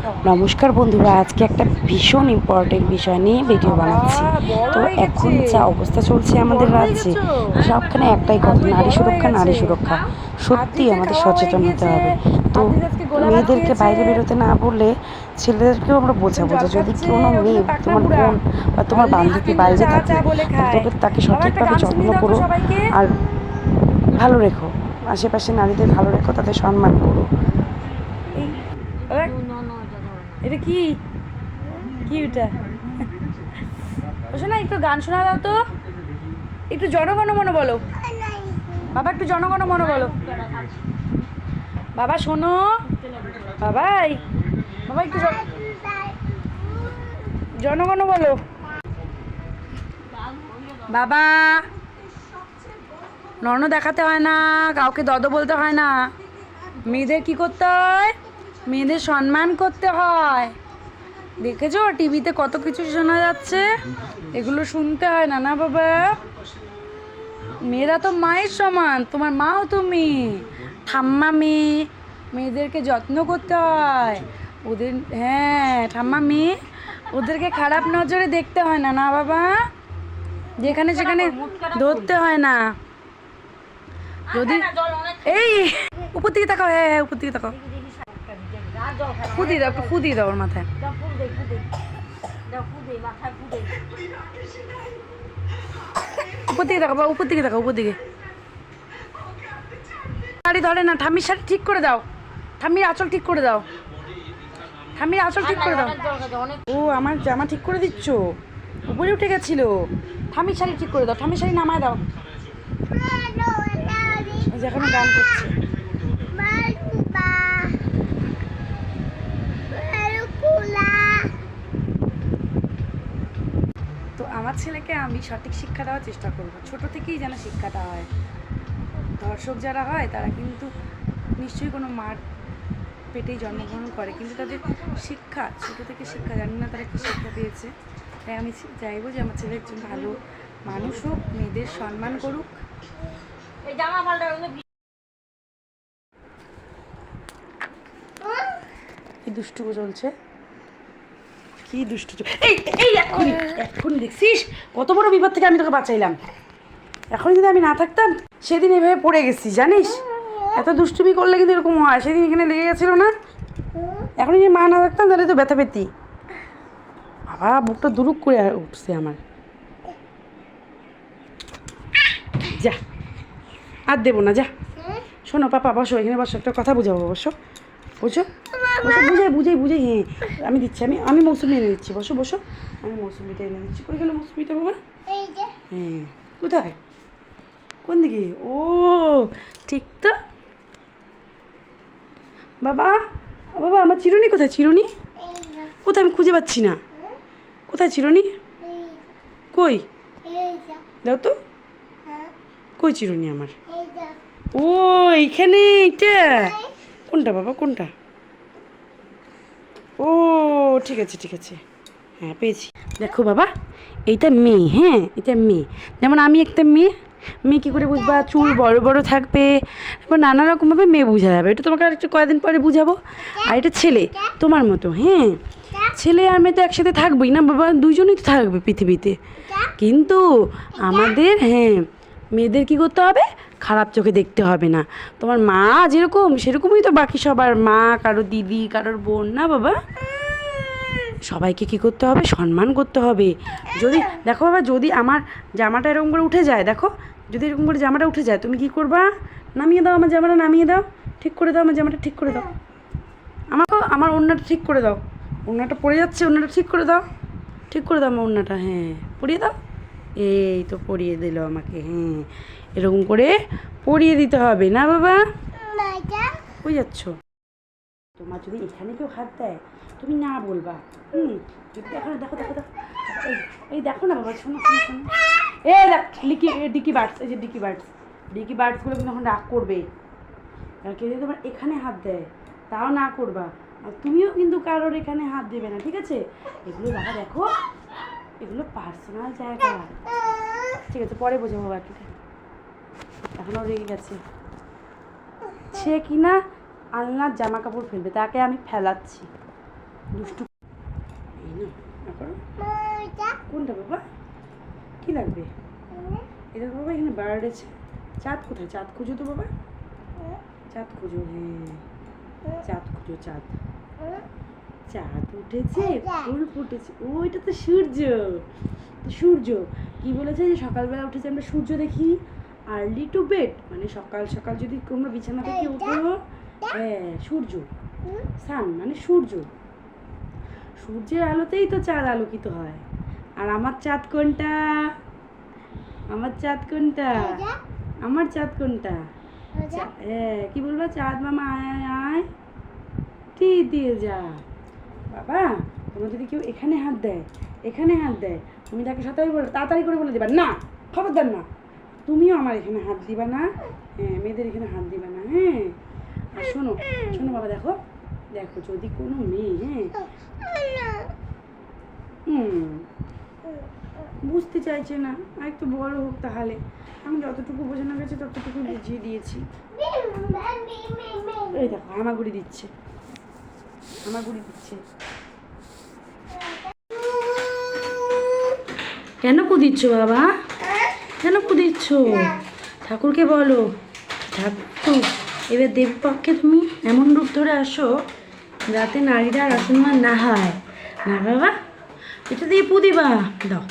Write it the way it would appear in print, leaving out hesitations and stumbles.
নমস্কার বন্ধুরা, আজকে একটা ভীষণ ইম্পর্টেন্ট বিষয় নিয়ে ভিডিও বানাচ্ছি। তো এখন যা অবস্থা চলছে আমাদের রাজ্যে, সবখানে একটাই কথা, নারী সুরক্ষা, নারী সুরক্ষা। সত্যি আমাদের সচেতন হতে হবে। তো মেয়েদেরকে বাইরে বেরোতে না বললে ছেলেদেরকেও আমরা বোঝাবো যে যদি কোনো মেয়ে, তোমার বোন বা তোমার বান্ধবী বাইরে থাকে, তাহলে তাকে সঠিকভাবে যত্ন করো আর ভালো রেখো। আশেপাশে নারীদের ভালো রেখো, তাদের সম্মান করো। এটা কি কি এটা শোনা, একটু গান শোনা দাও তো, একটু জনগণ মন বলো বাবা, একটু জনগণ মন বলো বাবা, শোনো বাবাই, বাবা একটু জনগণ বলো বাবা। নর্ন দেখাতে হয় না, কাউকে দদ বলতে হয় না, মেয়েদের কি করতে হয়, মেয়েদের সম্মান করতে হয়। দেখেছো টিভিতে কত কিছু শোনা যাচ্ছে, এগুলো শুনতে হয় না, না বাবা? মেয়েরা তো মায়ের সমান, তোমার মাও তুমি, ঠাম্মা মেয়ে, মেয়েদেরকে যত্ন করতে হয় ওদের। হ্যাঁ ঠাম্মা মেয়ে, ওদেরকে খারাপ নজরে দেখতে হয় না, না বাবা? যেখানে সেখানে ধরতে হয় না। যদি এই উপর দিকে তাকাও, হ্যাঁ হ্যাঁ উপর দিকে তাকাও, ফুদিয়ে দাও, একটু ফুদিয়ে দাও ওর মাথায়। উপর দিকে তাকাও বাবা, উপর দিকে তাকাও, উপর দিকে। শাড়ি ধরে না, ঠাম্মির শাড়ি ঠিক করে দাও, ঠাম্মির আঁচল ঠিক করে দাও, ঠাম্মির আঁচল ঠিক করে দাও। ও আমার জামা ঠিক করে দিচ্ছ, উপরে উঠে গেছিল। ঠাম্মির শাড়ি ঠিক করে দাও, ঠাম্মির শাড়ি নামায় দাও। এখনো গান করছে। তো আমার ছেলেকে আমি সঠিক শিক্ষা দেওয়ার চেষ্টা করব, ছোট থেকেই যেন শিক্ষাটা হয়। দর্শক যারা হয় তারা কিন্তু নিশ্চয়ই কোনো মার পেটেই জন্মগ্রহণ করে, কিন্তু তাদের শিক্ষা ছোট থেকে শিক্ষা, জানি না তারা কী শিক্ষা পেয়েছে। তাই আমি চাইবো যে আমার ছেলে একজন ভালো মানুষ হোক, মেয়েদের সম্মান করুক। কি দুষ্টু চলছে, কি দুষ্টু! এই এই এক্ষুনি এক্ষুনি দেখছিস কত বড় বিপদ থেকে আমি তোকে বাঁচাইলাম। এখন যদি আমি না থাকতাম, সেদিন এভাবে পড়ে গেছি জানিস। এত দুষ্টুমি করলে কিন্তু এরকম হয়, সেদিন এখানে লেগে গেছিল না। এখন যদি মা না থাকতাম তাহলে তো ব্যথা পেতি। বাবা বুকটা দুরুক করে উঠছে আমার। যা আর দেবো না, যা। শোনো পাপা, বসো এখানে, বসো, একটা কথা বুঝাবো, বসো বুঝো, বসো, বুঝাই হ্যাঁ আমি দিচ্ছি, আমি মৌসুমি এনে দিচ্ছি, বসো বসো, আমি মৌসুমিটা এনে দিচ্ছি। কই গেলো মৌসুমিটা বাবা? হ্যাঁ কোথায়, কোন দিকে? ও ঠিক তো বাবা। বাবা আমার চিরুনি কোথায়, চিরুনি কোথায়, আমি খুঁজে পাচ্ছি না। কোথায় চিরুনি, কই দাও তো, কই চিরুনি আমার? ও এইখানে, এইটা কোনটা বাবা, কোনটা? ও ঠিক আছে ঠিক আছে, হ্যাঁ পেয়েছি। দেখো বাবা, এইটা মেয়ে, হ্যাঁ এটা মেয়ে, যেমন আমি একটা মেয়ে। মেয়ে কী করে বুঝবা? চুল বড় বড় থাকবে, এবার নানা রকমভাবে মেয়ে বোঝা যাবে। এটা তোমাকে আর একটু কয়েকদিন পরে বুঝাবো। আর এটা ছেলে তোমার মতো, হ্যাঁ ছেলে আর মেয়ে তো একসাথে থাকবেই না বাবা, দুজনেই তো থাকবে পৃথিবীতে। কিন্তু আমাদের হ্যাঁ মেয়েদের কী করতে হবে, খারাপ চোখে দেখতে হবে না। তোমার মা যেরকম সেরকমই তো বাকি সবার মা, কারো দিদি, কারোর বোন, না বাবা? সবাইকে কী করতে হবে, সম্মান করতে হবে। যদি দেখো বাবা, যদি আমার জামাটা এরকম করে উঠে যায়, দেখো যদি এরকম করে জামাটা উঠে যায়, তুমি কী করবা? নামিয়ে দাও আমার জামাটা, নামিয়ে দাও, ঠিক করে দাও আমার জামাটা, ঠিক করে দাও। আমার ওড়নাটা ঠিক করে দাও, ওড়নাটা পড়ে যাচ্ছে, ওড়নাটা ঠিক করে দাও, ঠিক করে দাও আমার ওড়নাটা, হ্যাঁ পরিয়ে দাও। এই তো পরিয়ে দিল আমাকে, হ্যাঁ এরকম করে পরিয়ে দিতে হবে, না বাবা? কই যাচ্ছ? তোমার যদি এখানে কেউ হাত দেয় তুমি না বলবা, দেখো দেখো দেখো দেখো, এই দেখো না বাবা, শোনো শোনো শোনো, এই দেখ ডিকি বার্ডস, এই যে ডিকি বার্ডসগুলো কিন্তু এখন রাগ করবে। আর কেউ যদি তোমার এখানে হাত দেয় তাও না করবা, আর তুমিও কিন্তু কারোর এখানে হাত দেবে না, ঠিক আছে? এগুলো বাবা দেখো, এগুলো পার্সোনাল জায়গা, ঠিক আছে পরে বোঝাবো বাকিটা। এখনও রেগে গেছে, সে কিনা আলনার জামা কাপড় ফেলবে, তাকে আমি ফেলাচ্ছি। দুষ্টু এই না না করো। কোনটা বাবা কি লাগবে? এটা বাবা এখানে বার্ড আছে। চাঁদ কোথায়? চাঁদ খুঁজো তো বাবা, চাঁদ খুঁজো। হ্যাঁ চাঁদ খুঁজো, চাঁদ। চাঁদ উঠেছে, ফুল ফুটেছে। ও এটা তো সূর্য। সূর্য কি বলেছে যে সকালবেলা উঠেছে আমরা সূর্য দেখি। আর্লি টু বেড মানে সকাল সকাল যদি তোমরা বিছানা থেকে উঠো, হ্যাঁ সূর্য, সান মানে সূর্য, সূর্যের আলোতেই তো চাঁদ আলোকিত হয়। আর আমার চাঁদ কোনটা? আমার চাঁদ কোনটা? আমার চাঁদ কোনটা? হ্যাঁ কি বলবা? চাঁদ মামা আয় আয় আয়, টি দিয়ে যা। বাবা তোমার যদি কেউ এখানে হাত দেয়, এখানে হাত দেয়, তুমি তাকে সাথে বলে তাড়াতাড়ি করে বলে দেবা না, খবরদার না, তুমিও আমার এখানে হাত দিবা না। হ্যাঁ মেয়েদের এখানে হাত দিবা না। হ্যাঁ আর শোনো শোনো বাবা, দেখো দেখো যদি কোনো মেয়ে বুঝতে চাইছে না, আর একটু বড় হোক তাহলে। আমি যতটুকু বোঝানো গেছে ততটুকু বুঝিয়ে দিয়েছি। এই দেখো হামাগুড়ি দিচ্ছে, হামাগুড়ি দিচ্ছে। কেন কুদিচ্ছ বাবা? কেন কুদিচ্ছ? ঠাকুরকে বলো, ঠাকুর এবার দেবপক্ষে তুমি এমন রূপ ধরে আসো যাতে নারীরা আর অসম্মান না হয়। না বাবা, এটা দিয়ে পু দিবা, দাও।